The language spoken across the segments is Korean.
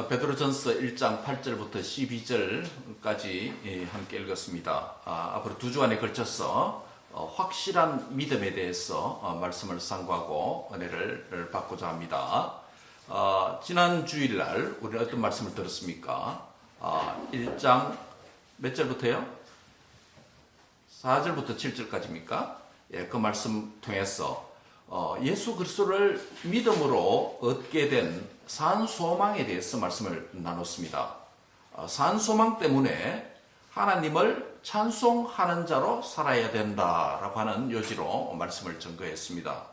베드로전서 1장 8절부터 12절까지 함께 읽었습니다. 앞으로 2주간에 걸쳐서 확실한 믿음에 대해서 말씀을 상고하고 은혜를 받고자 합니다. 지난 주일날 우리는 어떤 말씀을 들었습니까? 1장 몇 절부터요? 4절부터 7절까지입니까? 예, 그 말씀 통해서 예수 그리스도를 믿음으로 얻게 된 산소망에 대해서 말씀을 나눴습니다. 산소망 때문에 하나님을 찬송하는 자로 살아야 된다라고 하는 요지로 말씀을 전거했습니다.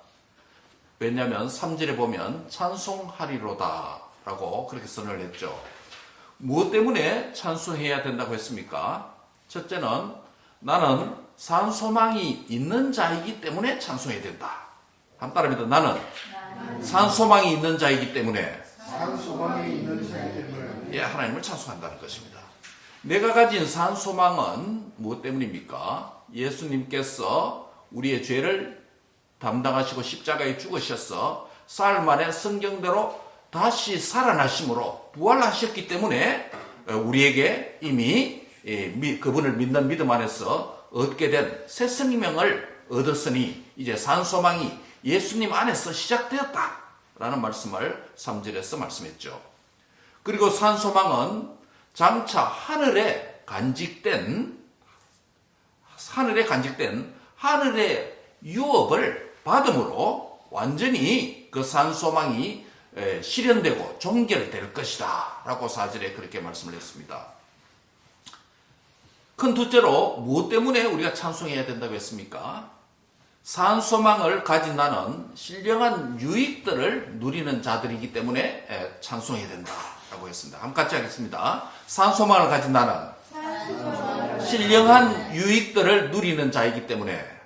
왜냐하면 3절에 보면 찬송하리로다 라고 그렇게 선언을 했죠. 무엇 때문에 찬송해야 된다고 했습니까? 첫째는 나는 산소망이 있는 자이기 때문에 찬송해야 된다. 한 따라합니다. 나는 산소망이 있는 자이기 때문에 하나님을 찬송한다는 것입니다. 내가 가진 산소망은 무엇 때문입니까? 예수님께서 우리의 죄를 담당하시고 십자가에 죽으셔서 사흘 만에 성경대로 다시 살아나심으로 부활하셨기 때문에 우리에게 이미 그분을 믿는 믿음 안에서 얻게 된 새 생명을 얻었으니 이제 산소망이 예수님 안에서 시작되었다라는 말씀을 3절에서 말씀했죠. 그리고 산소망은 장차 하늘에 간직된 하늘의 유업을 받음으로 완전히 그 산소망이 실현되고 종결될 것이다 라고 4절에 그렇게 말씀을 했습니다. 큰 둘째로 무엇 때문에 우리가 찬송해야 된다고 했습니까? 산소망을 가진 나는 신령한 유익들을 누리는 자들이기 때문에 찬송해야 된다라고 했습니다. 한번 같이 하겠습니다. 산소망을 가진 나는 신령한 유익들을 누리는 자이기 때문에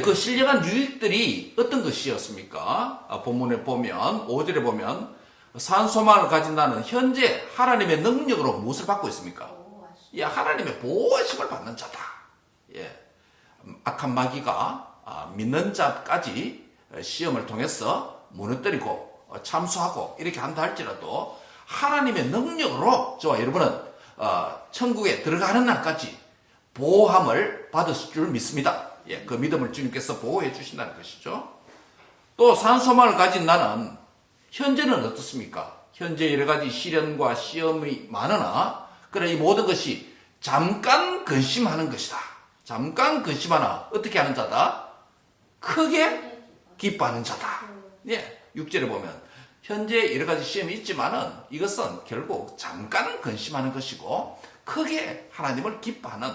그 신령한 유익들이 어떤 것이었습니까? 본문에 보면 5절에 보면 산소망을 가진 나는 현재 하나님의 능력으로 무엇을 받고 있습니까? 하나님의 보호하심을 받는 자다. 악한 마귀가 믿는 자까지 시험을 통해서 무너뜨리고 참수하고 이렇게 한다 할지라도 하나님의 능력으로 저와 여러분은 천국에 들어가는 날까지 보호함을 받을 줄 믿습니다. 그 믿음을 주님께서 보호해 주신다는 것이죠. 또 산소망을 가진 나는 현재는 어떻습니까? 현재 여러 가지 시련과 시험이 많으나 그러나 이 모든 것이 잠깐 근심하는 것이다. 잠깐 근심하나 어떻게 하는 자다? 크게 기뻐하는 자다. 6절에 보면 현재 여러 가지 시험이 있지만은 이것은 결국 잠깐 근심하는 것이고 크게 하나님을 기뻐하는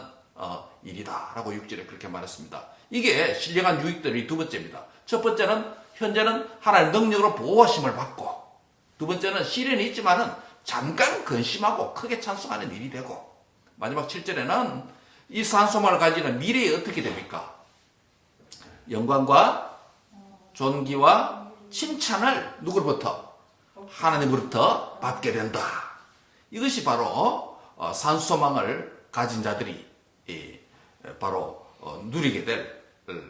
일이다 라고 6절에 그렇게 말했습니다. 이게 신령한 유익들이 두 번째입니다. 첫 번째는 현재는 하나님의 능력으로 보호하심을 받고, 두 번째는 시련이 있지만은 잠깐 근심하고 크게 찬송하는 일이 되고, 마지막 7절에는 이 산소망을 가지는 미래에 어떻게 됩니까? 영광과 존귀와 칭찬을 누구로부터? 하나님으로부터 받게 된다. 이것이 바로 산소망을 가진 자들이 바로 누리게 될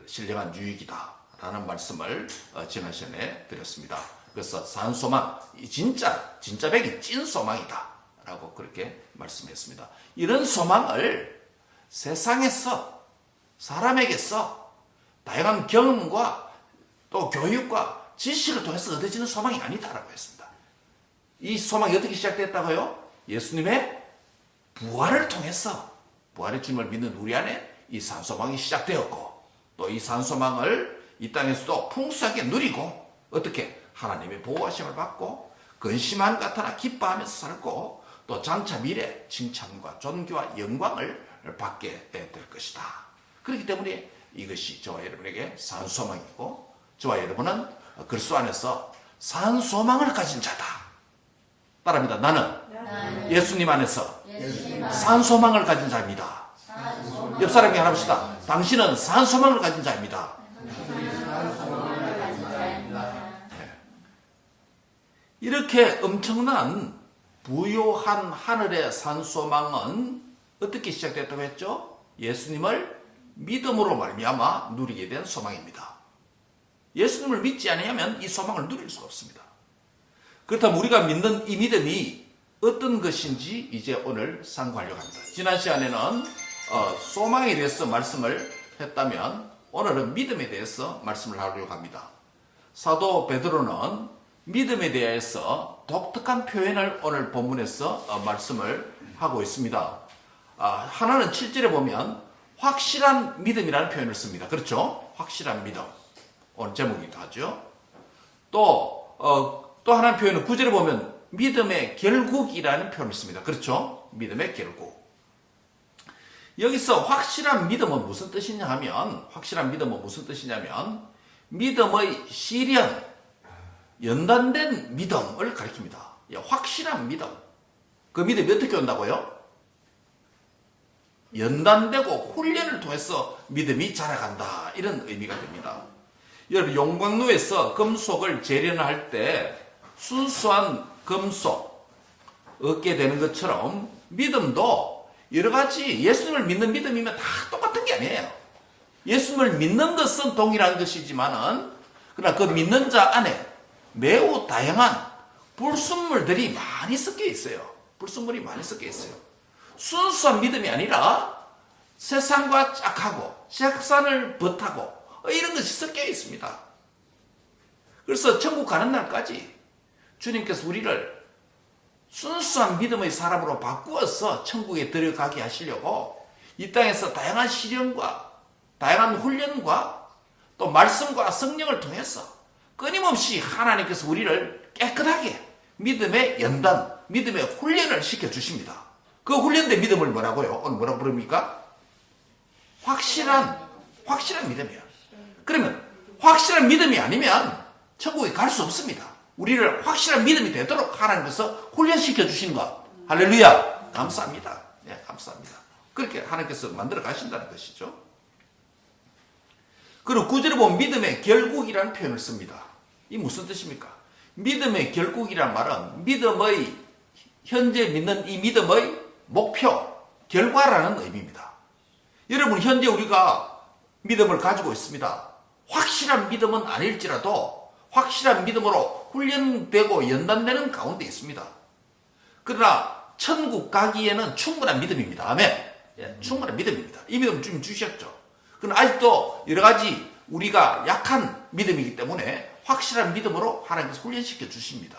신령한 유익이다 라는 말씀을 지난 시간에 드렸습니다. 그래서 산소망, 진짜 백이 찐 소망이다 라고 그렇게 말씀했습니다. 이런 소망을 세상에서 사람에게서 다양한 경험과 또 교육과 지식을 통해서 얻어지는 소망이 아니다라고 했습니다. 이 소망이 어떻게 시작됐다고요? 예수님의 부활을 통해서, 부활의 주님을 믿는 우리 안에 이 산소망이 시작되었고, 또 이 산소망을 이 땅에서도 풍성하게 누리고, 어떻게? 하나님의 보호하심을 받고 근심한 같으나 기뻐하면서 살고, 또 장차 미래 칭찬과 존귀와 영광을 받게 될 것이다. 그렇기 때문에 이것이 저와 여러분에게 산소망이고, 저와 여러분은 그리스도 안에서 산소망을 가진 자다. 따라합니다. 나는 예수님 안에서 산소망을 가진 자입니다. 옆 사람에게 하랍시다. 당신은 산소망을 가진 자입니다. 이렇게 엄청난 부요한 하늘의 산소망은 어떻게 시작됐다고 했죠? 예수님을 믿음으로 말미암아 누리게 된 소망입니다. 예수님을 믿지 아니하면 이 소망을 누릴 수가 없습니다. 그렇다면 우리가 믿는 이 믿음이 어떤 것인지 이제 오늘 상고하려고 합니다. 지난 시간에는 소망에 대해서 말씀을 했다면 오늘은 믿음에 대해서 말씀을 하려고 합니다. 사도 베드로는 믿음에 대해서 독특한 표현을 오늘 본문에서 말씀을 하고 있습니다. 하나는 7절에 보면 확실한 믿음이라는 표현을 씁니다. 그렇죠? 확실한 믿음. 오늘 제목이기도 하죠. 또 하나의 표현은 9절에 보면 믿음의 결국이라는 표현을 씁니다. 그렇죠? 믿음의 결국. 여기서 확실한 믿음은 무슨 뜻이냐 하면, 믿음의 실현, 연단된 믿음을 가리킵니다. 확실한 믿음. 그 믿음이 어떻게 온다고요? 연단되고 훈련을 통해서 믿음이 자라간다. 이런 의미가 됩니다. 여러분, 용광로에서 금속을 재련할 때 순수한 금속 얻게 되는 것처럼 믿음도 여러 가지 예수님을 믿는 믿음이면 다 똑같은 게 아니에요. 예수님을 믿는 것은 동일한 것이지만은 그러나 그 믿는 자 안에 매우 다양한 불순물들이 많이 섞여 있어요. 순수한 믿음이 아니라 세상과 짝하고 세상을 벗하고 이런 것이 섞여 있습니다. 그래서 천국 가는 날까지 주님께서 우리를 순수한 믿음의 사람으로 바꾸어서 천국에 들어가게 하시려고 이 땅에서 다양한 시련과 다양한 훈련과 또 말씀과 성령을 통해서 끊임없이 하나님께서 우리를 깨끗하게 믿음의 연단, 믿음의 훈련을 시켜주십니다. 그 훈련된 믿음을 뭐라고요? 오늘 뭐라고 부릅니까? 확실한 믿음이에요. 그러면 확실한 믿음이 아니면 천국에 갈 수 없습니다. 우리를 확실한 믿음이 되도록 하나님께서 훈련시켜 주시는 것. 할렐루야. 감사합니다. 감사합니다. 그렇게 하나님께서 만들어 가신다는 것이죠. 그리고 9절에 보면 믿음의 결국이라는 표현을 씁니다. 이 무슨 뜻입니까? 믿음의 결국이란 말은 믿음의 현재 믿는 이 믿음의 목표, 결과라는 의미입니다. 여러분, 현재 우리가 믿음을 가지고 있습니다. 확실한 믿음은 아닐지라도 확실한 믿음으로 훈련되고 연단되는 가운데 있습니다. 그러나 천국 가기에는 충분한 믿음입니다. 아멘. 충분한 믿음입니다. 이 믿음 좀 주셨죠. 그러나 아직도 여러 가지 우리가 약한 믿음이기 때문에 확실한 믿음으로 하나님께서 훈련시켜 주십니다.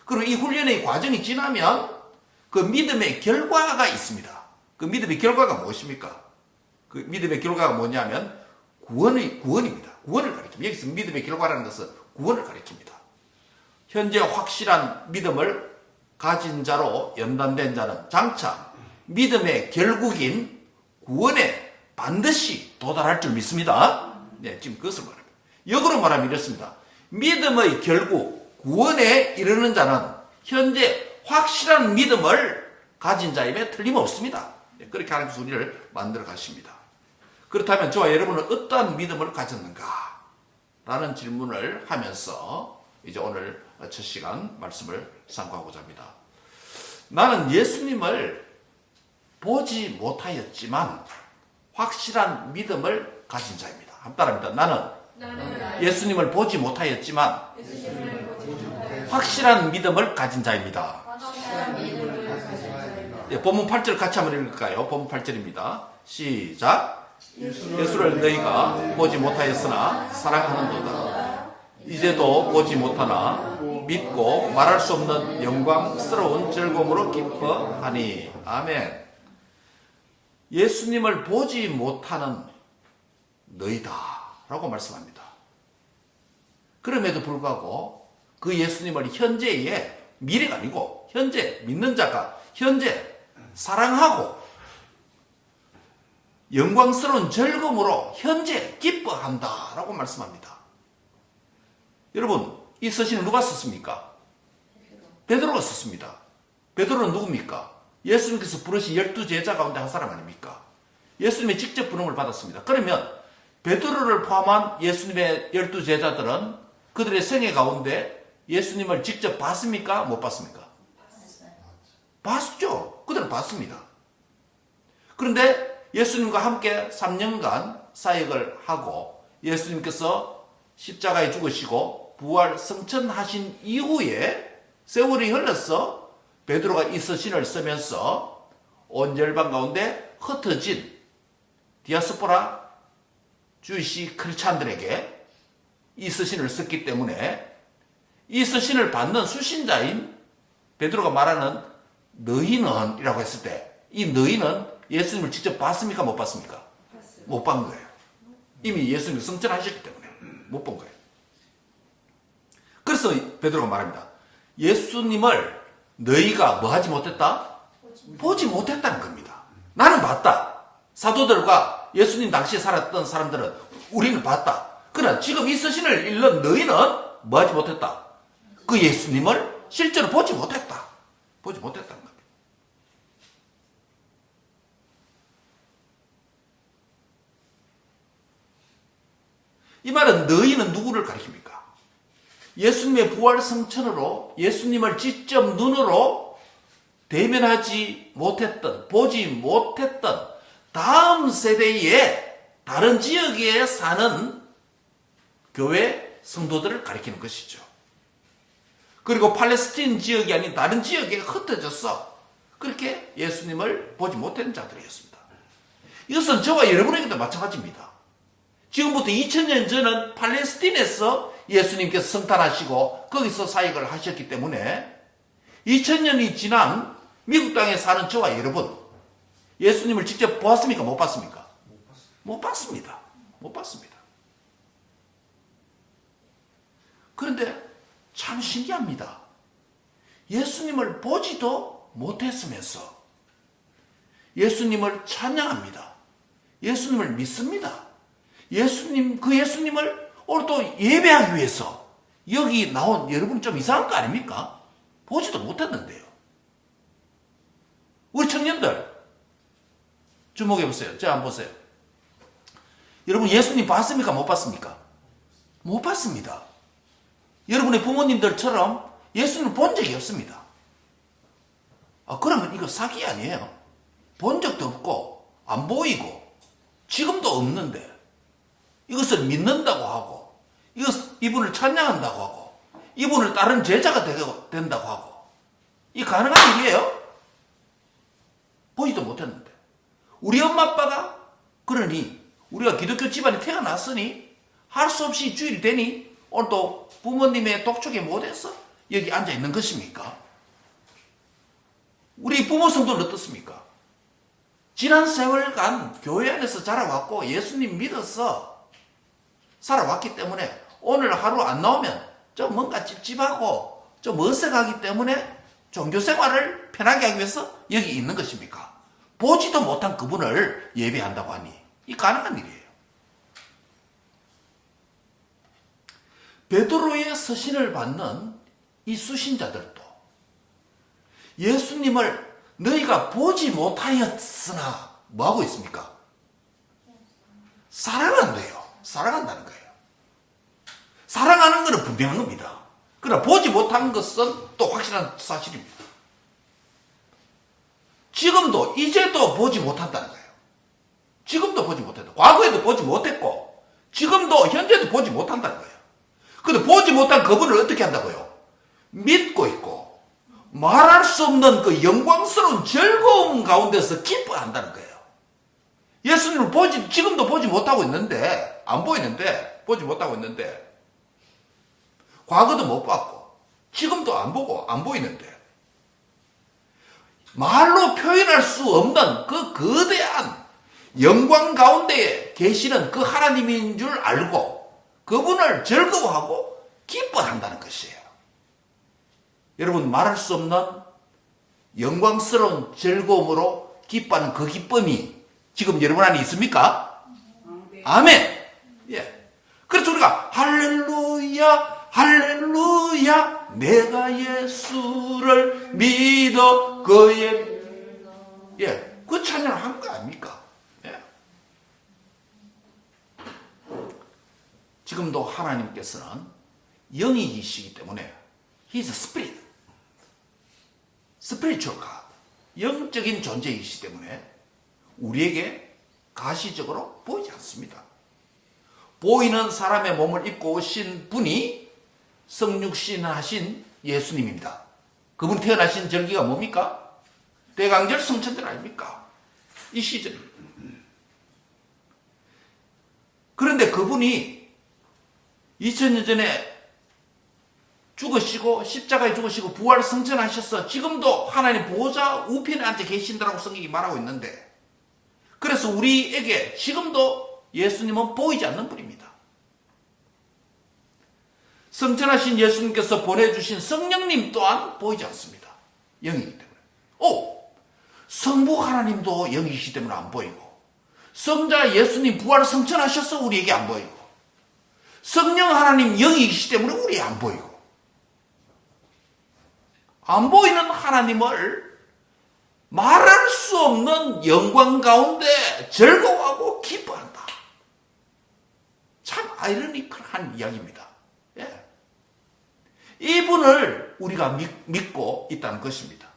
그리고 이 훈련의 과정이 지나면 그 믿음의 결과가 있습니다. 그 믿음의 결과가 무엇입니까? 그 믿음의 결과가 뭐냐면 구원입니다. 구원을 가리킵니다. 여기서 믿음의 결과라는 것은 구원을 가리킵니다. 현재 확실한 믿음을 가진 자로 연단된 자는 장차 믿음의 결국인 구원에 반드시 도달할 줄 믿습니다. 지금 그것을 말합니다. 역으로 말하면 이렇습니다. 믿음의 결국 구원에 이르는 자는 현재 확실한 믿음을 가진 자임에 틀림없습니다. 그렇게 하나님께서 우리를 만들어 가십니다. 그렇다면 저와 여러분은 어떠한 믿음을 가졌는가? 라는 질문을 하면서 이제 오늘 첫 시간 말씀을 상고하고자 합니다. 나는 예수님을 보지 못하였지만 확실한 믿음을 가진 자입니다. 한번 따라합니다. 나는 예수님을 보지 못하였지만 확실한 믿음을 가진 자입니다. 본문 8절 같이 한번 읽을까요? 본문 8절입니다. 시작. 예수를 너희가 보지 못하였으나 사랑하는도다. 이제도 보지 못하나 믿고 말할 수 없는 영광스러운 즐거움으로 기뻐하니. 아멘. 예수님을 보지 못하는 너희다 라고 말씀합니다. 그럼에도 불구하고 그 예수님을 현재의 미래가 아니고 현재 믿는 자가 현재 사랑하고 영광스러운 즐거움으로 현재 기뻐한다 라고 말씀합니다. 여러분, 이 서신을 누가 썼습니까? 베드로가 썼습니다. 베드로는 누굽니까? 예수님께서 부르신 12제자 가운데 한 사람 아닙니까? 예수님의 직접 부름을 받았습니다. 그러면 베드로를 포함한 예수님의 12제자들은 그들의 생애 가운데 예수님을 직접 봤습니까? 못 봤습니까? 봤죠. 그들은 봤습니다. 그런데 예수님과 함께 3년간 사역을 하고 예수님께서 십자가에 죽으시고 부활 승천하신 이후에 세월이 흘렀어. 베드로가 이 서신을 쓰면서 온 열방 가운데 흩어진 디아스포라 주이시 크리스찬들에게 이 서신을 썼기 때문에 이 서신을 받는 수신자인 베드로가 말하는 너희는 이라고 했을 때 이 너희는 예수님을 직접 봤습니까? 못 봤습니까? 못 본 거예요. 이미 예수님이 승천하셨기 때문에 못 본 거예요. 그래서 베드로가 말합니다. 예수님을 너희가 뭐 하지 못했다? 보지 못했다는 겁니다. 나는 봤다. 사도들과 예수님 당시에 살았던 사람들은 우리는 봤다. 그러나 지금 이 서신을 읽는 너희는 뭐 하지 못했다? 그 예수님을 실제로 보지 못했다. 보지 못했다는 겁니다. 이 말은 너희는 누구를 가리킵니까? 예수님의 부활 성천으로 예수님을 직접 눈으로 대면하지 못했던, 보지 못했던 다음 세대의 다른 지역에 사는 교회 성도들을 가리키는 것이죠. 그리고 팔레스틴 지역이 아닌 다른 지역에 흩어졌어. 그렇게 예수님을 보지 못한 자들이었습니다. 이것은 저와 여러분에게도 마찬가지입니다. 지금부터 2000년 전은 팔레스틴에서 예수님께서 성탄하시고 거기서 사역을 하셨기 때문에 2000년이 지난 미국 땅에 사는 저와 여러분, 예수님을 직접 보았습니까? 못 봤습니까? 못 봤습니다. 못 봤습니다. 그런데 참 신기합니다. 예수님을 보지도 못했으면서 예수님을 찬양합니다. 예수님을 믿습니다. 그 예수님을 오늘 또 예배하기 위해서 여기 나온 여러분 좀 이상한 거 아닙니까? 보지도 못했는데요. 우리 청년들 주목해 보세요. 자, 한번 보세요. 여러분 예수님 봤습니까? 못 봤습니까? 못 봤습니다. 여러분의 부모님들처럼 예수님을 본 적이 없습니다. 그러면 이거 사기 아니에요? 본 적도 없고 안 보이고 지금도 없는데 이것을 믿는다고 하고 이분을 찬양한다고 하고 이분을 다른 제자가 된다고 하고 이 가능한 일이에요? 보지도 못했는데 우리 엄마 아빠가 그러니 우리가 기독교 집안에 태어났으니 할 수 없이 주일이 되니 오늘 또 부모님의 독촉에 못해서 여기 앉아 있는 것입니까? 우리 부모 성도는 어떻습니까? 지난 세월간 교회 안에서 자라왔고 예수님 믿어서 살아왔기 때문에 오늘 하루 안 나오면 좀 뭔가 찝찝하고 좀 어색하기 때문에 종교생활을 편하게 하기 위해서 여기 있는 것입니까? 보지도 못한 그분을 예배한다고 하니 이 가능한 일이에요. 베드로의 서신을 받는 이 수신자들도 예수님을 너희가 보지 못하였으나 뭐하고 있습니까? 사랑한대요. 사랑한다는 거예요. 사랑하는 것은 분명한 겁니다. 그러나 보지 못한 것은 또 확실한 사실입니다. 지금도 이제도 보지 못한다는 거예요. 지금도 보지 못했다. 과거에도 보지 못했고 지금도 현재도 보지 못한다는 거예요. 근데 보지 못한 그분을 어떻게 한다고요? 믿고 있고 말할 수 없는 그 영광스러운 즐거움 가운데서 기뻐한다는 거예요. 예수님을 지금도 보지 못하고 있는데 안 보이는데 보지 못하고 있는데 과거도 못 봤고 지금도 안 보고 안 보이는데 말로 표현할 수 없는 그 거대한 영광 가운데에 계시는 그 하나님인 줄 알고 그분을 즐거워하고 기뻐한다는 것이에요. 여러분 말할 수 없는 영광스러운 즐거움으로 기뻐하는 그 기쁨이 지금 여러분 안에 있습니까? 아멘. 예. 그래서 우리가 할렐루야 할렐루야 내가 예수를 믿어 그의 그 찬양을 한 거 아닙니까? 예. 지금도 하나님께서는 영이시기 때문에 He's a spirit, spiritual God, 영적인 존재이시기 때문에 우리에게 가시적으로 보이지 않습니다. 보이는 사람의 몸을 입고 오신 분이 성육신하신 예수님입니다. 그분 태어나신 절기가 뭡니까? 대강절 성천절 아닙니까? 이 시즌. 그런데 그분이 2000년 전에 죽으시고 십자가에 죽으시고 부활 승천하셔서 지금도 하나님 보호자 우편에 앉아 계신다라고 성경이 말하고 있는데, 그래서 우리에게 지금도 예수님은 보이지 않는 분입니다. 승천하신 예수님께서 보내주신 성령님 또한 보이지 않습니다. 영이기 때문에. 성부 하나님도 영이시기 때문에 안 보이고, 성자 예수님 부활 승천하셔서 우리에게 안 보이고, 성령 하나님 영이시기 때문에 우리에게 안 보이고, 안 보이는 하나님을 말할 수 없는 영광 가운데 즐거워하고 기뻐한다. 참 아이러니컬한 이야기입니다. 예. 이분을 우리가 믿고 있다는 것입니다.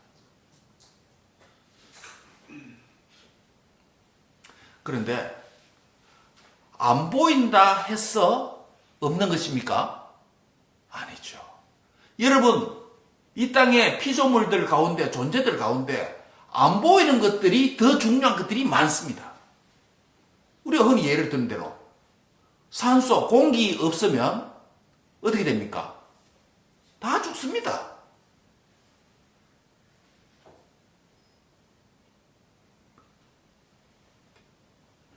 그런데 안 보인다 해서 없는 것입니까? 아니죠. 여러분, 이 땅의 피조물들 가운데, 존재들 가운데 안 보이는 것들이 더 중요한 것들이 많습니다. 우리가 흔히 예를 드는 대로 산소, 공기 없으면 어떻게 됩니까? 다 죽습니다.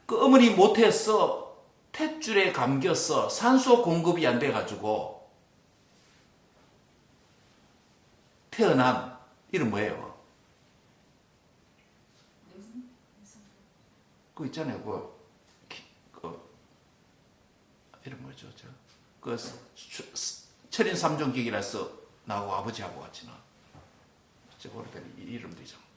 그 어머니 못해서 탯줄에 감겨서 산소 공급이 안 돼가지고 태어난 이름 뭐예요? 그거 있잖아요. 이름 뭐죠? 철인 3종격이라서 나하고 아버지하고 같이나. 제가 오래된 이름도 이상한데.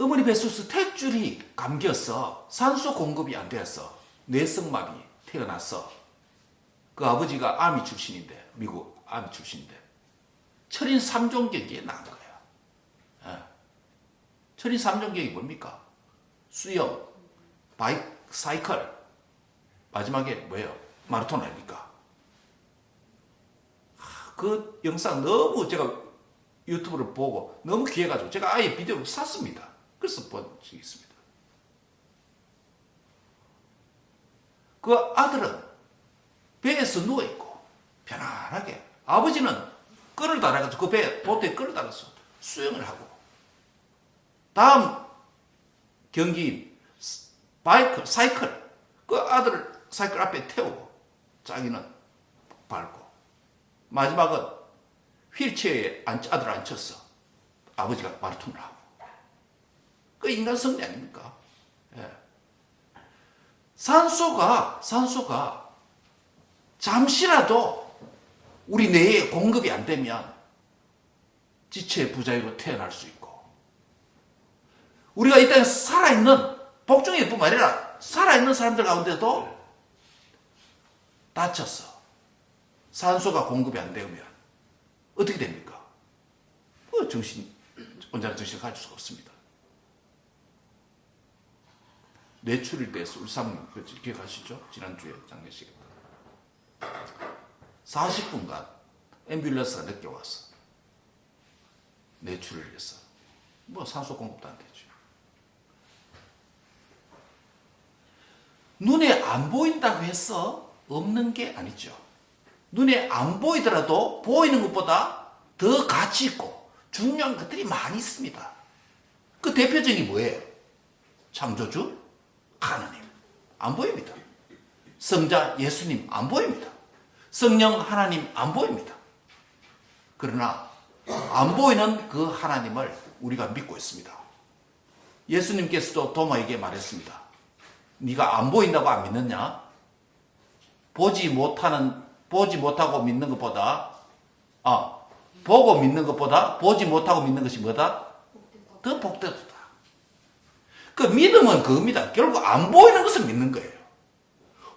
어머니 뱃속에서 탯줄이 감겨서 산소 공급이 안 되어서 뇌성마비 태어났어. 그 아버지가 아미 출신인데, 미국 아미 출신인데, 철인 3종격이 나온 거예요. 예. 철인 3종격이 뭡니까? 수영, 사이클, 마지막에 뭐예요? 마라톤 아닙니까? 그 영상 너무 제가 유튜브를 보고 너무 귀해가지고 제가 아예 비디오를 샀습니다. 그래서 본 적이 있습니다. 그 아들은 배에서 누워있고 편안하게, 아버지는 끌을 달아가지고 그 배, 보트에 끌을 달아서 수영을 하고, 다음 경기인 사이클, 그 아들을 사이클 앞에 태우고 자기는 밟고, 마지막은 휠체어에 아들을 앉혀서 아버지가 마라톤을 하고. 그 인간 성리 아닙니까? 예. 산소가 잠시라도 우리 뇌에 공급이 안 되면 지체 부자유로 태어날 수 있고, 우리가 이 땅에 살아있는, 복중일 뿐만 아니라 살아있는 사람들 가운데도 다쳐서 산소가 공급이 안 되면 어떻게 됩니까? 온전한 정신을 가질 수가 없습니다. 뇌출일 때 울산, 기억하시죠? 지난주에 장례식에 40분간 앰뷸런스가 늦게 와서 뇌출을 해서 산소 공급도 안 되죠. 눈에 안 보인다고 해서 없는 게 아니죠. 눈에 안 보이더라도 보이는 것보다 더 가치 있고 중요한 것들이 많이 있습니다. 그 대표적인 뭐예요? 창조주 하나님 안 보입니다. 성자 예수님 안 보입니다. 성령 하나님 안 보입니다. 그러나 안 보이는 그 하나님을 우리가 믿고 있습니다. 예수님께서도 도마에게 말했습니다. 네가 안 보인다고 안 믿느냐? 보지 못하고 믿는 것보다, 보고 믿는 것보다 보지 못하고 믿는 것이 뭐다? 더 복되도다. 그 믿음은 그겁니다. 결국 안 보이는 것을 믿는 거예요.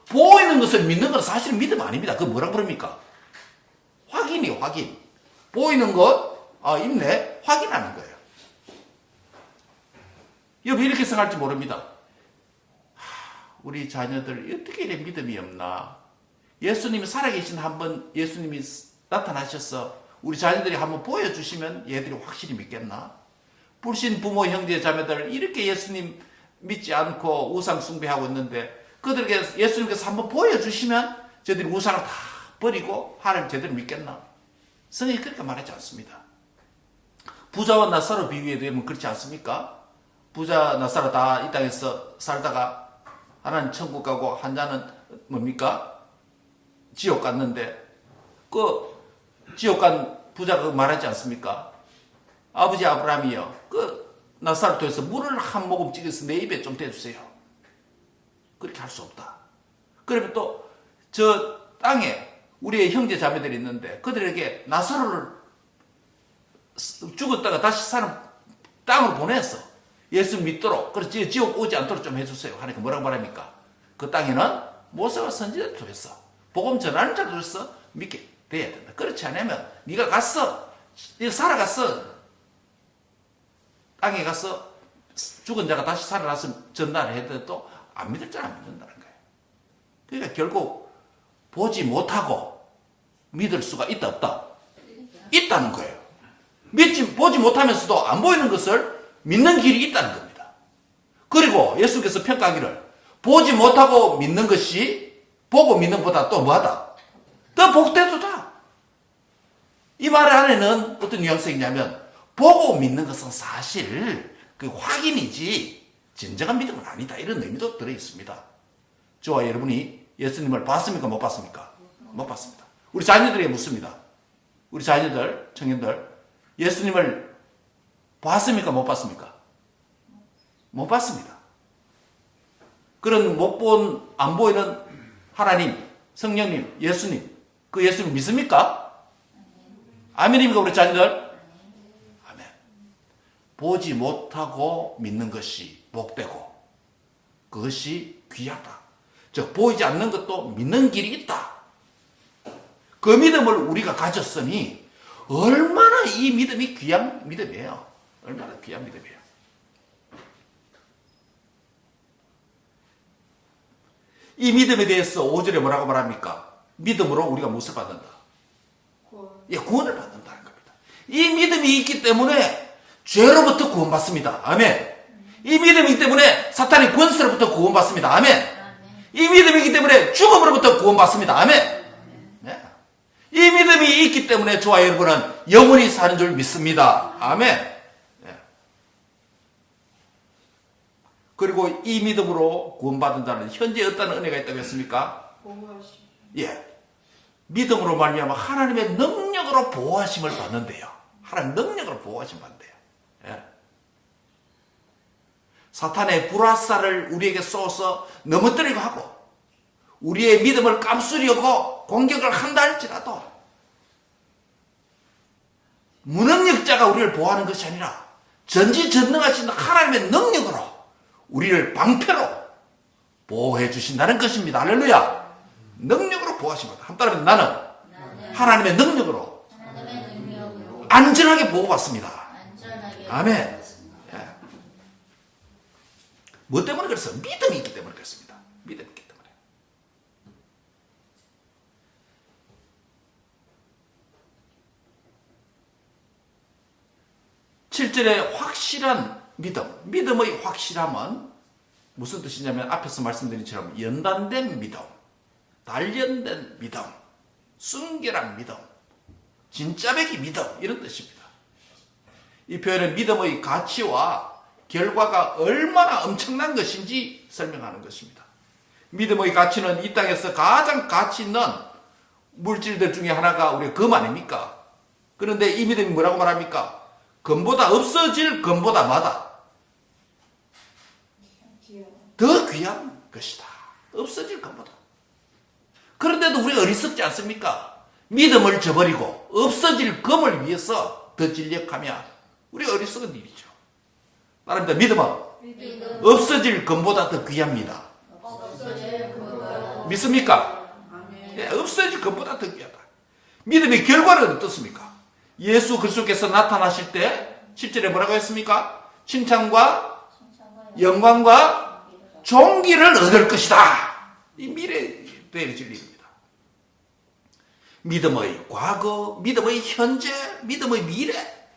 보이는 것을 믿는 건 사실은 믿음 아닙니다. 그거 뭐라 그럽니까? 확인이요, 확인. 보이는 것, 있네, 확인하는 거예요. 여러분 이렇게 생각할지 모릅니다. 우리 자녀들 어떻게 이래 믿음이 없나? 예수님이 살아계신 한번 예수님이 나타나셔서 우리 자녀들이 한번 보여주시면 얘들이 확실히 믿겠나? 불신 부모 형제 자매들 이렇게 예수님 믿지 않고 우상 숭배하고 있는데 그들에게 예수님께서 한번 보여주시면 저들이 우상을 다 버리고 하나님 제대로 믿겠나? 성경이 그렇게 말하지 않습니다. 부자와 나사로 비교해 되면 그렇지 않습니까? 부자 나사로 다 이 땅에서 살다가 하나는 천국 가고 한 자는 뭡니까? 지옥 갔는데 그 지옥 간 부자가 말하지 않습니까? 아버지 아브라함이여 그 나사로 통해서 물을 한 모금 찍어서 내 입에 좀 대주세요. 그렇게 할 수 없다. 그러면 또 저 땅에 우리의 형제 자매들이 있는데 그들에게 나사로를 죽었다가 다시 사는 땅으로 보내서 예수 믿도록 그렇지 지옥 오지 않도록 좀 해주세요. 하니까 뭐라고 말합니까? 그 땅에는 모세와 선지자를 통해서 복음 전하는 자를 통해서 믿게 돼야 된다. 그렇지 않으면 네가 갔어, 네가 살아갔어, 땅에 가서 죽은 자가 다시 살아나서 전달을 해도 안 믿을 자는 안 믿는다는 거예요. 그러니까 결국 보지 못하고 믿을 수가 있다 없다? 있다는 거예요. 보지 못하면서도 안 보이는 것을 믿는 길이 있다는 겁니다. 그리고 예수께서 평가하기를 보지 못하고 믿는 것이 보고 믿는 것보다 또 뭐하다? 더 복되도다. 이 말 안에는 어떤 뉘앙스가 있냐면 보고 믿는 것은 사실 그 확인이지 진정한 믿음은 아니다. 이런 의미도 들어있습니다. 저와 여러분이 예수님을 봤습니까? 못 봤습니까? 못 봤습니다. 우리 자녀들에게 묻습니다. 우리 자녀들, 청년들 예수님을 봤습니까? 못 봤습니까? 못 봤습니다. 그런 안 보이는 하나님, 성령님, 예수님, 그 예수님 믿습니까? 아멘입니까? 우리 자녀들? 아멘. 보지 못하고 믿는 것이 복되고 그것이 귀하다. 즉 보이지 않는 것도 믿는 길이 있다. 그 믿음을 우리가 가졌으니 얼마나 이 믿음이 귀한 믿음이에요. 얼마나 귀한 믿음이에요. 이 믿음에 대해서 5절에 뭐라고 말합니까? 믿음으로 우리가 무엇을 받는다? 구원을 받는다는 겁니다. 이 믿음이 있기 때문에 죄로부터 구원받습니다. 아멘. 이 믿음이기 때문에 사탄의 권세로부터 구원받습니다. 아멘. 이 믿음이기 때문에 죽음으로부터 구원받습니다. 아멘. 네. 이 믿음이 있기 때문에 저와 여러분은 영원히 사는 줄 믿습니다. 아멘. 네. 그리고 이 믿음으로 구원받은 자는 현재 어떤 은혜가 있다고 했습니까? 예. 믿음으로 말미암아 하나님의 능력으로 보호하심을 받는데요. 하나님 능력으로 보호하심 받는데요. 예. 사탄의 불화살을 우리에게 쏘아서 넘어뜨리고 하고 우리의 믿음을 깜수려고 공격을 한다 할지라도 무능력자가 우리를 보호하는 것이 아니라 전지전능하신 하나님의 능력으로 우리를 방패로 보호해 주신다는 것입니다. 할렐루야. 능력으로 보호하십니다. 한 따라 나는 하나님의 능력으로 안전하게 보호받습니다. 아멘. 예. 뭐 때문에 그랬어요? 믿음이 있기 때문에 그렇습니다. 믿음이 있기 때문에. (7절에) 확실한 믿음. 믿음의 확실함은 무슨 뜻이냐면 앞에서 말씀드린 것처럼 연단된 믿음, 단련된 믿음, 순결한 믿음, 진짜배기 믿음 이런 뜻입니다. 이 표현은 믿음의 가치와 결과가 얼마나 엄청난 것인지 설명하는 것입니다. 믿음의 가치는 이 땅에서 가장 가치 있는 물질들 중에 하나가 우리의 금 아닙니까? 그런데 이 믿음이 뭐라고 말합니까? 금보다 없어질 금보다 마다 더 귀한 것이다. 없어질 금보다. 그런데도 우리가 어리석지 않습니까? 믿음을 저버리고 없어질 금을 위해서 더 진력하며 우리가 어리석은 일이죠. 말합니다. 믿음은 없어질 금보다 더 귀합니다. 믿습니까? 예, 없어질 금보다 더 귀하다. 믿음의 결과는 어떻습니까? 예수 그리스도께서 나타나실 때 7절에 뭐라고 했습니까? 칭찬과 영광과 존귀를 얻을 것이다. 이 미래의 진리입니다. 믿음의 과거, 믿음의 현재, 믿음의 미래.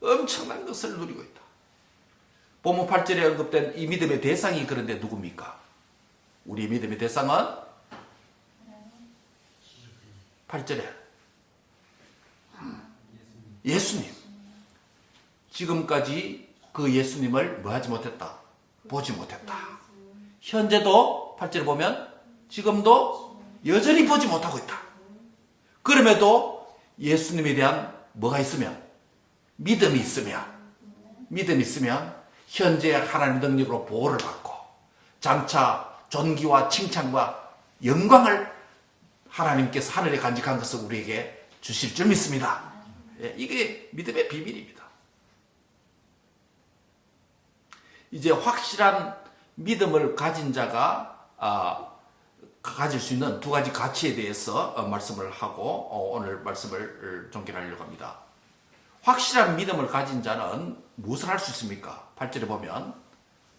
엄청난 것을 누리고 있다. 본문 8절에 언급된 이 믿음의 대상이 그런데 누굽니까? 우리의 믿음의 대상은 8절에 예수님. 지금까지 그 예수님을 뭐하지 못했다? 보지 못했다. 현재도 8절에 보면 지금도 여전히 보지 못하고 있다. 그럼에도 예수님에 대한 뭐가 있으면? 믿음이 있으면 현재 하나님의 능력으로 보호를 받고 장차 존귀와 칭찬과 영광을 하나님께서 하늘에 간직한 것을 우리에게 주실 줄 믿습니다. 이게 믿음의 비밀입니다. 이제 확실한 믿음을 가진 자가 가질 수 있는 두 가지 가치에 대해서 말씀을 하고 오늘 말씀을 종결하려고 합니다. 확실한 믿음을 가진 자는 무엇을 할 수 있습니까? 8절에 보면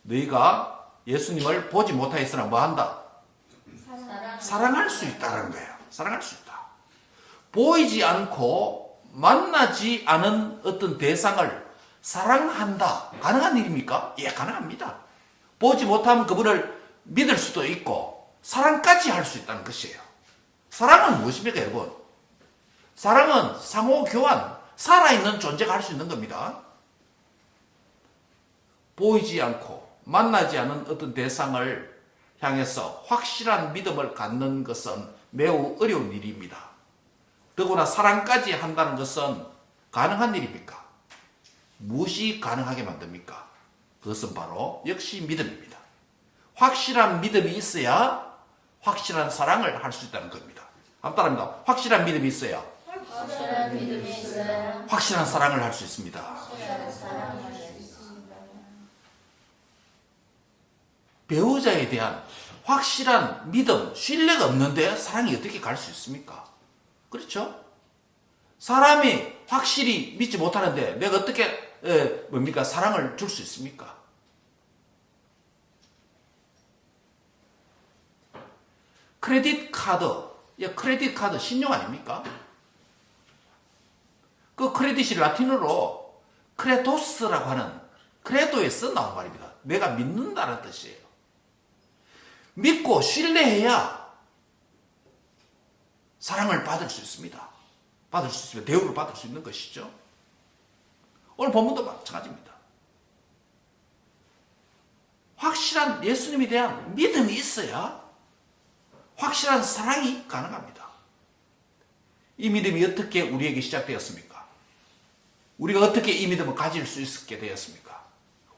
너희가 예수님을 보지 못하였으나 뭐한다? 사랑할 수 있다는 거예요. 사랑할 수 있다. 보이지 않고 만나지 않은 어떤 대상을 사랑한다. 가능한 일입니까? 예, 가능합니다. 보지 못하면 그분을 믿을 수도 있고 사랑까지 할 수 있다는 것이에요. 사랑은 무엇입니까, 여러분? 사랑은 상호 교환, 살아있는 존재가 할 수 있는 겁니다. 보이지 않고 만나지 않은 어떤 대상을 향해서 확실한 믿음을 갖는 것은 매우 어려운 일입니다. 더구나 사랑까지 한다는 것은 가능한 일입니까? 무엇이 가능하게 만듭니까? 그것은 바로 역시 믿음입니다. 확실한 믿음이 있어야 확실한 사랑을 할 수 있다는 겁니다. 한번 따라합니다. 확실한 믿음이 있어야 확실한 사랑을 할 수 있습니다. 배우자에 대한 확실한 믿음, 신뢰가 없는데 사랑이 어떻게 갈 수 있습니까? 그렇죠? 사람이 확실히 믿지 못하는데 내가 어떻게 사랑을 줄 수 있습니까? 크레딧 카드 신용 아닙니까? 그 크레딧이 라틴어로 크레도스라고 하는 크레도에서 나온 말입니다. 내가 믿는다는 뜻이에요. 믿고 신뢰해야 사랑을 받을 수 있습니다. 대우를 받을 수 있는 것이죠. 오늘 본문도 마찬가지입니다. 확실한 예수님에 대한 믿음이 있어야 확실한 사랑이 가능합니다. 이 믿음이 어떻게 우리에게 시작되었습니까? 우리가 어떻게 이 믿음을 가질 수 있게 되었습니까?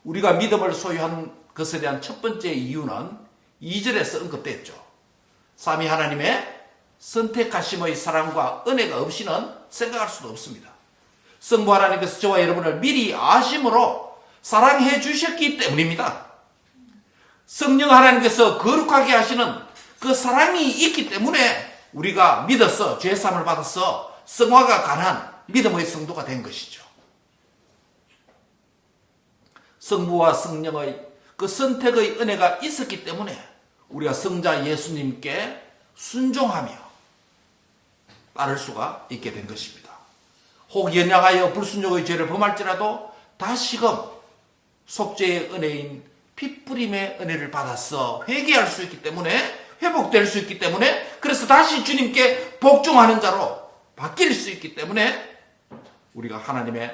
우리가 믿음을 소유한 것에 대한 첫 번째 이유는 2절에서 언급됐죠. 삼위 하나님의 선택하심의 사랑과 은혜가 없이는 생각할 수도 없습니다. 성부 하나님께서 저와 여러분을 미리 아심으로 사랑해 주셨기 때문입니다. 성령 하나님께서 거룩하게 하시는 그 사랑이 있기 때문에 우리가 믿어서 죄사함을 받아서 성화가 가능한 믿음의 성도가 된 것이죠. 성부와 성령의 그 선택의 은혜가 있었기 때문에 우리가 성자 예수님께 순종하며 따를 수가 있게 된 것입니다. 혹 연약하여 불순종의 죄를 범할지라도 다시금 속죄의 은혜인 핏부림의 은혜를 받아서 회개할 수 있기 때문에 회복될 수 있기 때문에 그래서 다시 주님께 복종하는 자로 바뀔 수 있기 때문에 우리가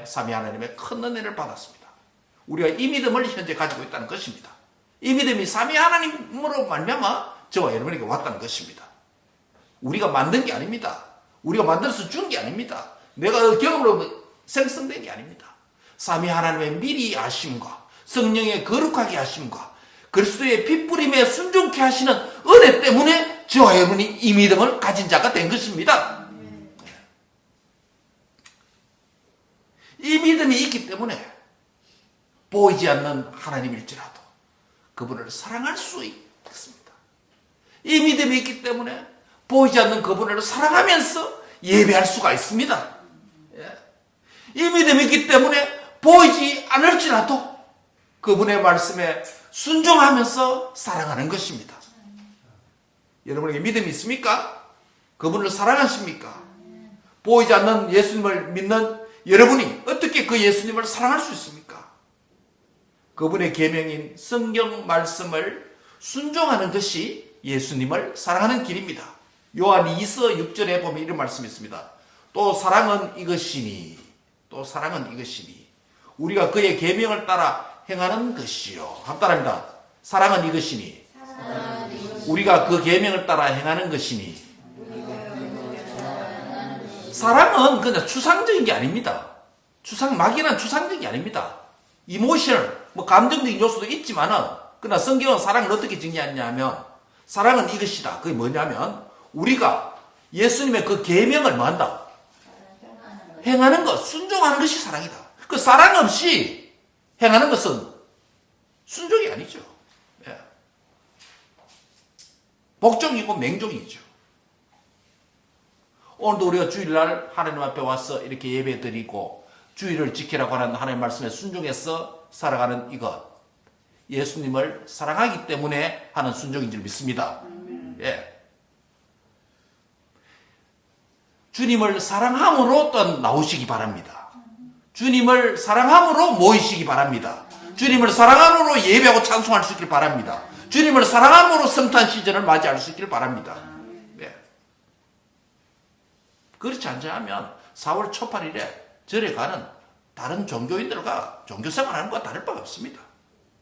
삼위 하나님의 큰 은혜를 받았습니다. 우리가 이 믿음을 현재 가지고 있다는 것입니다. 이 믿음이 삼위 하나님으로 말미암아 저와 여러분에게 왔다는 것입니다. 우리가 만든 게 아닙니다. 우리가 만들어서 준 게 아닙니다. 내가 경험으로 생성된 게 아닙니다. 삼위 하나님의 미리 아심과 성령의 거룩하게 하심과 그리스도의 핏부림에 순종케 하시는 은혜 때문에 저와 여러분이 이 믿음을 가진 자가 된 것입니다. 이 믿음이 있기 때문에 보이지 않는 하나님일지라도 그분을 사랑할 수 있습니다. 이 믿음이 있기 때문에 보이지 않는 그분을 사랑하면서 예배할 수가 있습니다. 이 믿음이 있기 때문에 보이지 않을지라도 그분의 말씀에 순종하면서 살아가는 것입니다. 여러분에게 믿음이 있습니까? 그분을 사랑하십니까? 보이지 않는 예수님을 믿는 여러분이 어떻게 그 예수님을 사랑할 수 있습니까? 그분의 계명인 성경 말씀을 순종하는 것이 예수님을 사랑하는 길입니다. 요한 2서 6절에 보면 이런 말씀이 있습니다. 또 사랑은 이것이니 우리가 그의 계명을 따라 행하는 것이요. 한번 따라합니다. 사랑은 이것이니 우리가 그 계명을 따라 행하는 것이니. 사랑은 그냥 추상적인 게 아닙니다. 막연한 추상적인 게 아닙니다. 이모셔널, 감정적인 요소도 있지만은, 그러나 성경은 사랑을 어떻게 정의하냐 하면, 사랑은 이것이다. 그게 뭐냐면, 우리가 예수님의 그 계명을 뭐 한다? 행하는 것, 순종하는 것이 사랑이다. 그 사랑 없이 행하는 것은 순종이 아니죠. 예. 복종이고 맹종이죠. 오늘도 우리가 주일날 하나님 앞에 와서 이렇게 예배 드리고 주일을 지키라고 하는 하나님의 말씀에 순종해서 살아가는 이것, 예수님을 사랑하기 때문에 하는 순종인 줄 믿습니다. 예. 주님을 사랑함으로 또한 나오시기 바랍니다. 주님을 사랑함으로 모이시기 바랍니다. 주님을 사랑함으로 예배하고 찬송할 수 있길 바랍니다. 주님을 사랑함으로 성탄 시즌을 맞이할 수 있길 바랍니다. 네. 그렇지 않자면 4월 초팔일에 절에 가는 다른 종교인들과 종교생활하는 것과 다를 바가 없습니다.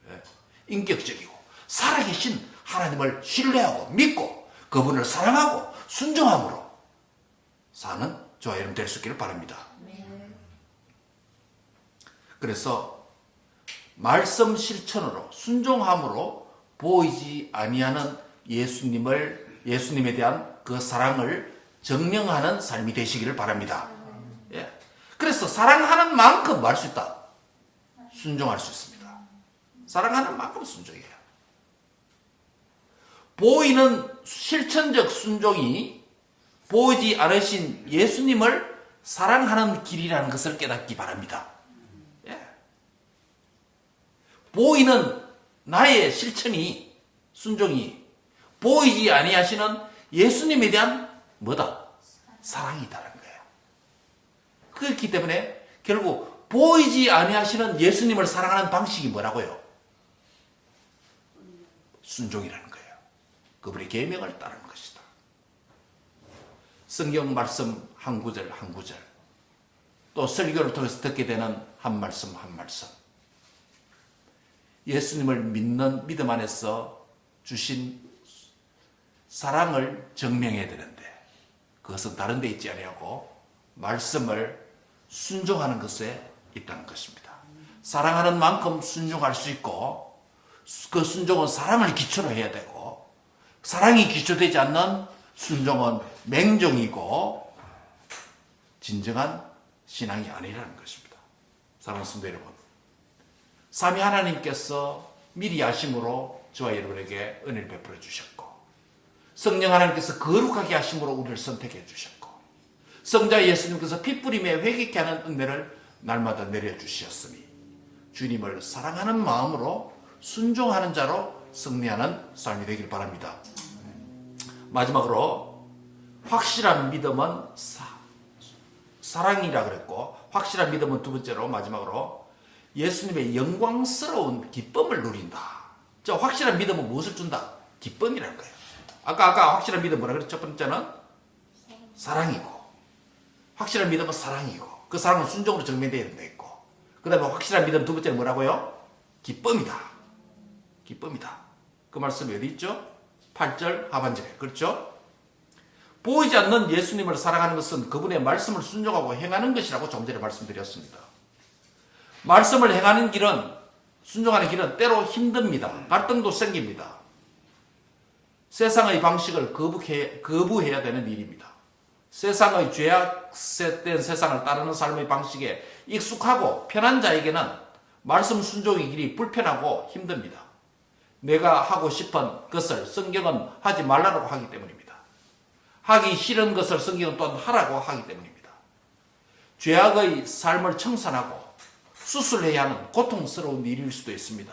네. 인격적이고 살아계신 하나님을 신뢰하고 믿고 그분을 사랑하고 순종함으로 사는 저와 여러분 될 수 있기를 바랍니다. 그래서 말씀 실천으로 순종함으로 보이지 아니하는 예수님에 대한 그 사랑을 증명하는 삶이 되시기를 바랍니다. 예. 그래서 사랑하는 만큼 뭐 할 수 있다? 순종할 수 있습니다. 사랑하는 만큼 순종해요. 보이는 실천적 순종이 보이지 않으신 예수님을 사랑하는 길이라는 것을 깨닫기 바랍니다. 예. 보이는 나의 실천이, 순종이 보이지 아니하시는 예수님에 대한 뭐다? 사랑이다라는 거예요. 그렇기 때문에 결국 보이지 아니하시는 예수님을 사랑하는 방식이 뭐라고요? 순종이라는 거예요. 그분의 계명을 따르는 것이다. 성경 말씀 한 구절 한 구절, 또 설교를 통해서 듣게 되는 한 말씀 한 말씀, 예수님을 믿는 믿음 안에서 주신 사랑을 증명해야 되는데 그것은 다른 데 있지 아니하고 말씀을 순종하는 것에 있다는 것입니다. 사랑하는 만큼 순종할 수 있고 그 순종은 사랑을 기초로 해야 되고 사랑이 기초되지 않는 순종은 맹종이고 진정한 신앙이 아니라는 것입니다. 사랑하는 성도 여러분, 삼위 하나님께서 미리 아심으로 저와 여러분에게 은혜를 베풀어 주셨고 성령 하나님께서 거룩하게 하심으로 우리를 선택해 주셨고 성자 예수님께서 피 뿌림에 회개케 하는 은혜를 날마다 내려주셨으니 주님을 사랑하는 마음으로 순종하는 자로 승리하는 삶이 되길 바랍니다. 마지막으로 확실한 믿음은 사랑이라 그랬고 확실한 믿음은 두 번째로 마지막으로 예수님의 영광스러운 기쁨을 누린다. 저 확실한 믿음은 무엇을 준다? 기쁨이라는 거예요. 아까 확실한 믿음 뭐라 그랬죠? 첫 번째는 사랑이고 확실한 믿음은 사랑이고 그 사랑은 순종으로 증명되어야 된다 했고 그 다음에 확실한 믿음 두 번째는 뭐라고요? 기쁨이다. 기쁨이다. 그 말씀이 어디 있죠? 8절 하반절에. 그렇죠? 보이지 않는 예수님을 사랑하는 것은 그분의 말씀을 순종하고 행하는 것이라고 좀 전에 말씀드렸습니다. 말씀을 행하는 길은, 순종하는 길은 때로 힘듭니다. 갈등도 생깁니다. 세상의 방식을 거부해야 되는 일입니다. 세상의 죄악된 세상을 따르는 삶의 방식에 익숙하고 편한 자에게는 말씀 순종의 길이 불편하고 힘듭니다. 내가 하고 싶은 것을 성경은 하지 말라고 하기 때문입니다. 하기 싫은 것을 성경은 또한 하라고 하기 때문입니다. 죄악의 삶을 청산하고 수술해야 하는 고통스러운 일일 수도 있습니다.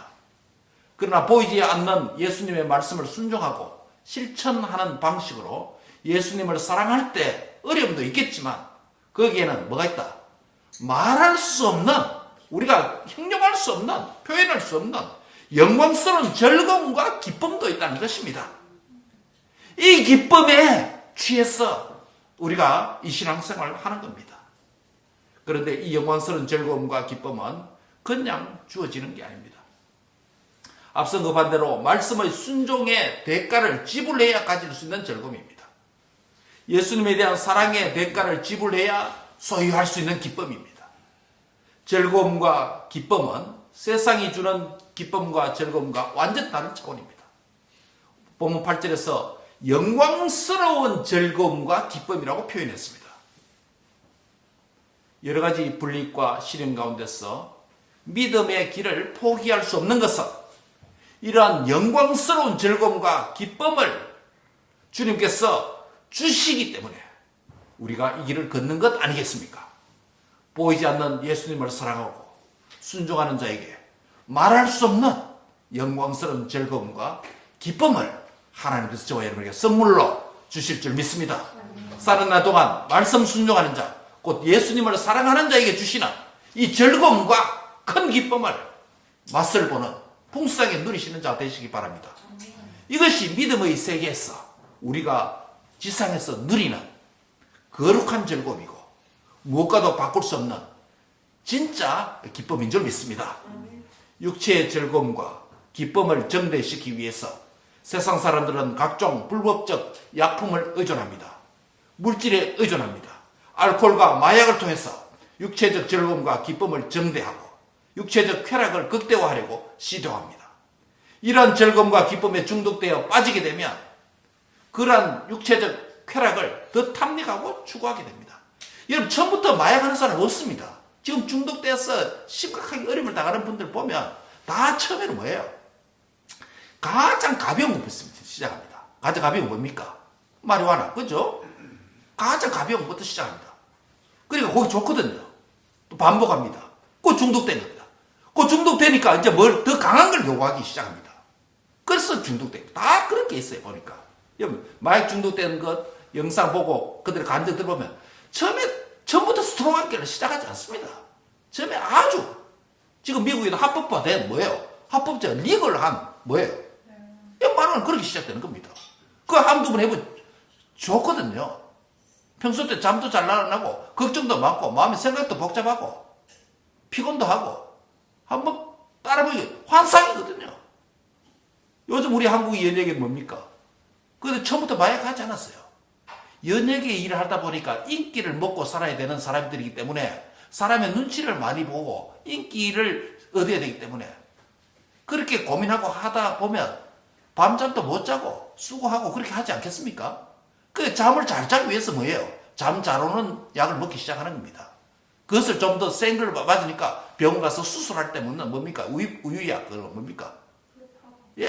그러나 보이지 않는 예수님의 말씀을 순종하고 실천하는 방식으로 예수님을 사랑할 때 어려움도 있겠지만 거기에는 뭐가 있다? 말할 수 없는, 우리가 형용할 수 없는, 표현할 수 없는 영광스러운 즐거움과 기쁨도 있다는 것입니다. 이 기쁨에 취해서 우리가 이 신앙생활을 하는 겁니다. 그런데 이 영광스러운 즐거움과 기쁨은 그냥 주어지는 게 아닙니다. 앞선 그 반대로 말씀의 순종의 대가를 지불해야 가질 수 있는 즐거움입니다. 예수님에 대한 사랑의 대가를 지불해야 소유할 수 있는 기쁨입니다. 즐거움과 기쁨은 세상이 주는 기쁨과 즐거움과 완전 다른 차원입니다. 본문 8절에서 영광스러운 즐거움과 기쁨이라고 표현했습니다. 여러 가지 불이익과 시련 가운데서 믿음의 길을 포기할 수 없는 것은 이러한 영광스러운 즐거움과 기쁨을 주님께서 주시기 때문에 우리가 이 길을 걷는 것 아니겠습니까? 보이지 않는 예수님을 사랑하고 순종하는 자에게 말할 수 없는 영광스러운 즐거움과 기쁨을 하나님께서 저와 여러분에게 선물로 주실 줄 믿습니다. 사는 날 동안 말씀 순종하는 자, 곧 예수님을 사랑하는 자에게 주시는 이 즐거움과 큰 기쁨을 맛을 보는 풍성하게 누리시는 자 되시기 바랍니다. 이것이 믿음의 세계에서 우리가 지상에서 누리는 거룩한 즐거움이고 무엇과도 바꿀 수 없는 진짜 기쁨인 줄 믿습니다. 육체의 즐거움과 기쁨을 정대시키기 위해서 세상 사람들은 각종 불법적 약품을 의존합니다. 물질에 의존합니다. 알코올과 마약을 통해서 육체적 즐거움과 기쁨을 정대하고 육체적 쾌락을 극대화하려고 시도합니다. 이러한 즐거움과 기쁨에 중독되어 빠지게 되면 그러한 육체적 쾌락을 더 탐닉하고 추구하게 됩니다. 여러분, 처음부터 마약하는 사람 없습니다. 지금 중독돼서 심각하게 어려움을 당하는 분들 보면 다 처음에는 뭐예요? 가장 가벼운 것부터 시작합니다. 가장 가벼운 건 뭡니까? 마리화나, 그죠? 가장 가벼운 것부터 시작합니다. 그러니까 거기 좋거든요. 또 반복합니다. 그 중독된 겁니다. 그 중독되니까 이제 뭘 더 강한 걸 요구하기 시작합니다. 그래서 중독됩니다. 다 그런 게 있어요, 보니까. 여러분, 마약 중독되는 것, 영상 보고 그들의 간증 들어보면 처음부터 스트롱하게 시작하지 않습니다. 처음에 아주, 지금 미국에도 합법화된 뭐예요? 합법적 리그를 한 뭐예요? 말은 그렇게 시작되는 겁니다. 그거 한두 번 해보면 좋거든요. 평소 때 잠도 잘 나고 걱정도 많고 마음의 생각도 복잡하고 피곤도 하고 한번 따라보기 환상이거든요. 요즘 우리 한국의 연예계 뭡니까? 그런데 처음부터 마약하지 않았어요. 연예계 일을 하다 보니까 인기를 먹고 살아야 되는 사람들이기 때문에 사람의 눈치를 많이 보고 인기를 얻어야 되기 때문에 그렇게 고민하고 하다 보면 밤잠도 못 자고 수고하고 그렇게 하지 않겠습니까? 그 잠을 잘 자기 위해서 뭐예요? 잠 잘 오는 약을 먹기 시작하는 겁니다. 그것을 좀 더 센 걸 맞으니까 병원 가서 수술할 때 먹는 뭡니까? 우유약, 그거 뭡니까? 예,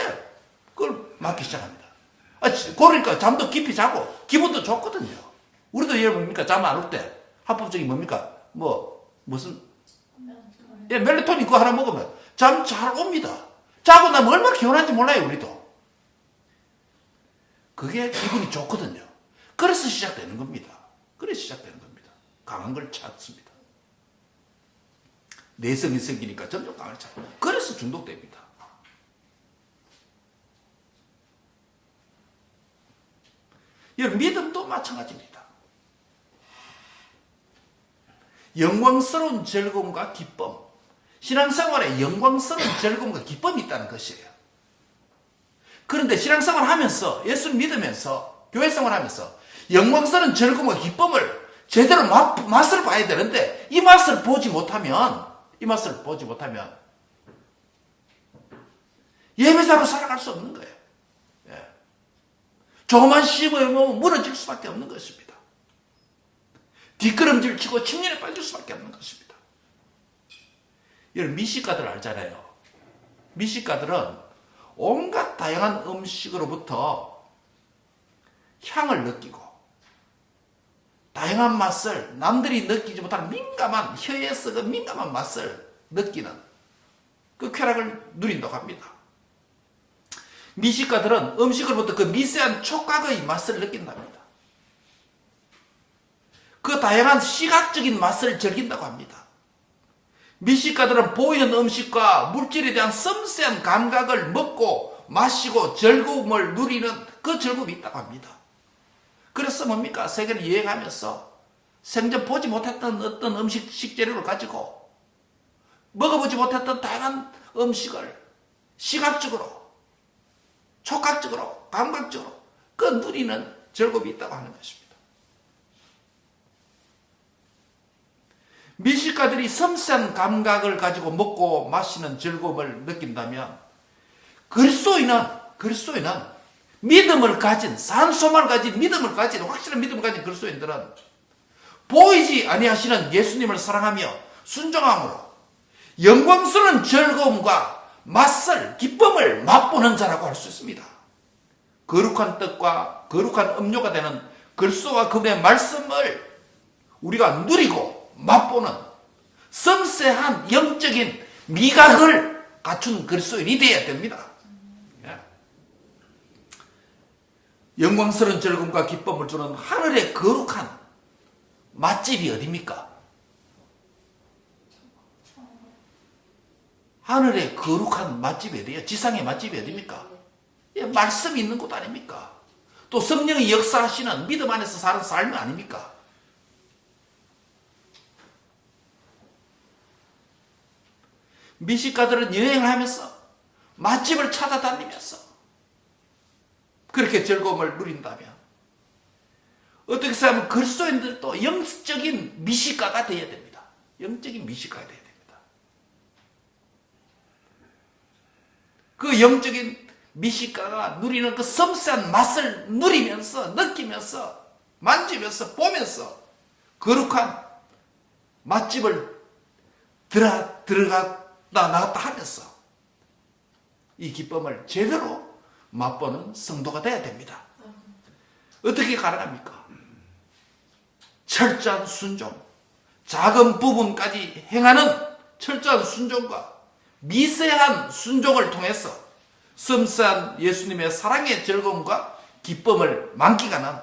그걸 맞기 시작합니다. 그러니까 잠도 깊이 자고 기분도 좋거든요. 우리도 예를 뭡니까? 잠 안 올 때 합법적인 뭡니까? 무슨 멜라토닌 그거 하나 먹으면 잠 잘 옵니다. 자고 나면 얼마나 개운한지 몰라요, 우리도. 그게 기분이 좋거든요. 그래서 시작되는 겁니다. 그래서 시작되는 겁니다. 강한 걸 찾습니다. 내성이 생기니까 점점 강한 걸 찾습니다. 그래서 중독됩니다. 여러분, 믿음도 마찬가지입니다. 영광스러운 즐거움과 기쁨, 신앙생활에 영광스러운 즐거움과 기쁨이 있다는 것이에요. 그런데 신앙생활을 하면서, 예수를 믿으면서, 교회생활을 하면서 영광스러운 즐거움과 기쁨을 제대로 맛을 봐야 되는데 이 맛을 보지 못하면 예배자로 살아갈 수 없는 거예요. 예. 조그만 시험을 보면 무너질 수밖에 없는 것입니다. 뒷걸음질 치고 침륜에 빠질 수밖에 없는 것입니다. 여러분, 미식가들 알잖아요. 미식가들은 온갖 다양한 음식으로부터 향을 느끼고 다양한 맛을 남들이 느끼지 못하는 민감한 혀에서 그 민감한 맛을 느끼는 그 쾌락을 누린다고 합니다. 미식가들은 음식으로부터 그 미세한 촉각의 맛을 느낀답니다. 그 다양한 시각적인 맛을 즐긴다고 합니다. 미식가들은 보이는 음식과 물질에 대한 섬세한 감각을 먹고 마시고 즐거움을 누리는 그 즐거움이 있다고 합니다. 그래서 뭡니까? 세계를 여행하면서 생전 보지 못했던 어떤 음식, 식재료를 가지고 먹어보지 못했던 다양한 음식을 시각적으로, 촉각적으로, 감각적으로 그 누리는 즐거움이 있다고 하는 것입니다. 미식가들이 섬세한 감각을 가지고 먹고 마시는 즐거움을 느낀다면 그리스도인은 믿음을 가진, 산소만을 가진, 믿음을 가진, 확실한 믿음을 가진 그리스도인들은 보이지 아니하시는 예수님을 사랑하며 순종함으로 영광스러운 즐거움과 맛을, 기쁨을 맛보는 자라고 할 수 있습니다. 거룩한 뜻과 거룩한 음료가 되는 그리스도와 그분의 말씀을 우리가 누리고 맛보는 섬세한 영적인 미각을 갖춘 그리스도인이 되어야 됩니다. 영광스러운 즐거움과 기쁨을 주는 하늘의 거룩한 맛집이 어디입니까? 하늘의 거룩한 맛집이 어디예요? 지상의 맛집이 어디입니까? 말씀이 있는 곳 아닙니까? 또 성령이 역사하시는 믿음 안에서 사는 삶 아닙니까? 미식가들은 여행을 하면서 맛집을 찾아다니면서 그렇게 즐거움을 누린다면 어떻게 생각하면 그리스도인들도 영적인 미식가가 되어야 됩니다. 영적인 미식가가 되어야 됩니다. 그 영적인 미식가가 누리는 그 섬세한 맛을 누리면서 느끼면서 만지면서 보면서 거룩한 맛집을 들어갔다 나갔다 하면서 이 기쁨을 제대로 맛보는 성도가 되어야 됩니다. 어떻게 가능합니까? 철저한 순종, 작은 부분까지 행하는 철저한 순종과 미세한 순종을 통해서 섬세한 예수님의 사랑의 즐거움과 기쁨을 만끽하는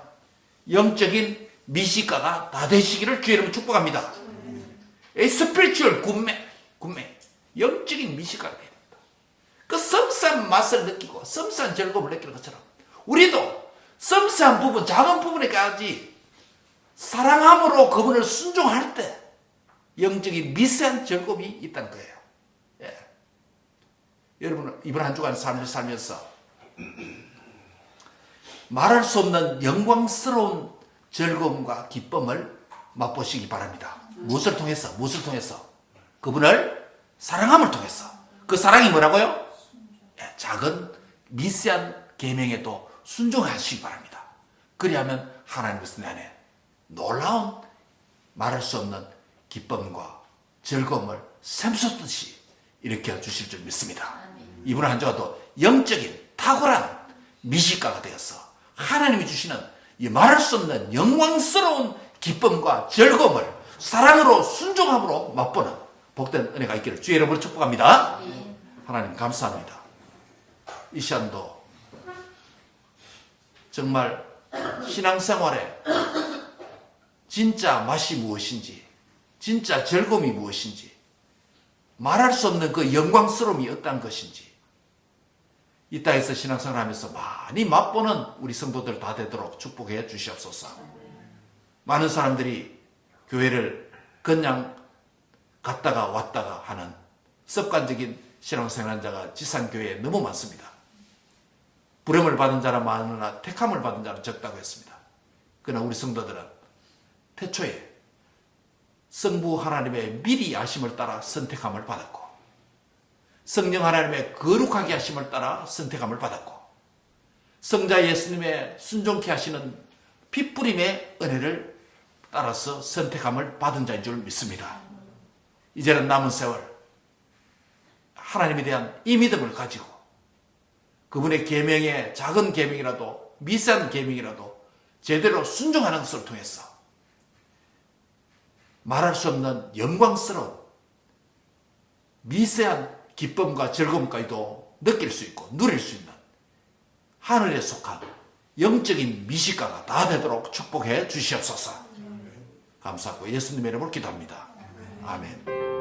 영적인 미식가가 다 되시기를 주의 이름으로 축복합니다. 스피리추얼 굿맨, 영적인 미식가가 됩니다. 그 섬세한 맛을 느끼고 섬세한 즐거움을 느끼는 것처럼 우리도 섬세한 부분, 작은 부분에까지 사랑함으로 그분을 순종할 때 영적인 미세한 즐거움이 있다는 거예요. 예. 여러분 이번 한 주간 삶을 살면서 말할 수 없는 영광스러운 즐거움과 기쁨을 맛보시기 바랍니다. 무엇을 통해서? 그분을 사랑함을 통해서. 그 사랑이 뭐라고요? 작은 미세한 계명에도 순종하시기 바랍니다. 그리하면 하나님께서 내 안에 놀라운 말할 수 없는 기쁨과 즐거움을 샘솟듯이 일으켜 주실 줄 믿습니다. 이번 한 주가도 영적인 탁월한 미식가가 되어서 하나님이 주시는 이 말할 수 없는 영광스러운 기쁨과 즐거움을 사랑으로 순종함으로 맛보는 복된 은혜가 있기를 주의 이름으로 축복합니다. 하나님 감사합니다. 이 시간도 정말 신앙생활에 진짜 맛이 무엇인지, 진짜 즐거움이 무엇인지, 말할 수 없는 그 영광스러움이 어떤 것인지 이 땅에서 신앙생활 하면서 많이 맛보는 우리 성도들 다 되도록 축복해 주시옵소서. 많은 사람들이 교회를 그냥 갔다가 왔다가 하는 습관적인 신앙생활 자가 지상교회에 너무 많습니다. 부름을 받은 자는 많으나 택함을 받은 자는 적다고 했습니다. 그러나 우리 성도들은 태초에 성부 하나님의 미리 아심을 따라 선택함을 받았고 성령 하나님의 거룩하게 하심을 따라 선택함을 받았고 성자 예수님의 순종케 하시는 핏부림의 은혜를 따라서 선택함을 받은 자인 줄 믿습니다. 이제는 남은 세월 하나님에 대한 이 믿음을 가지고 그분의 계명에 작은 계명이라도 미세한 계명이라도 제대로 순종하는 것을 통해서 말할 수 없는 영광스러운 미세한 기쁨과 즐거움까지도 느낄 수 있고 누릴 수 있는 하늘에 속한 영적인 미식가가 다 되도록 축복해 주시옵소서. 감사하고 예수님의 이름으로 기도합니다. 아멘.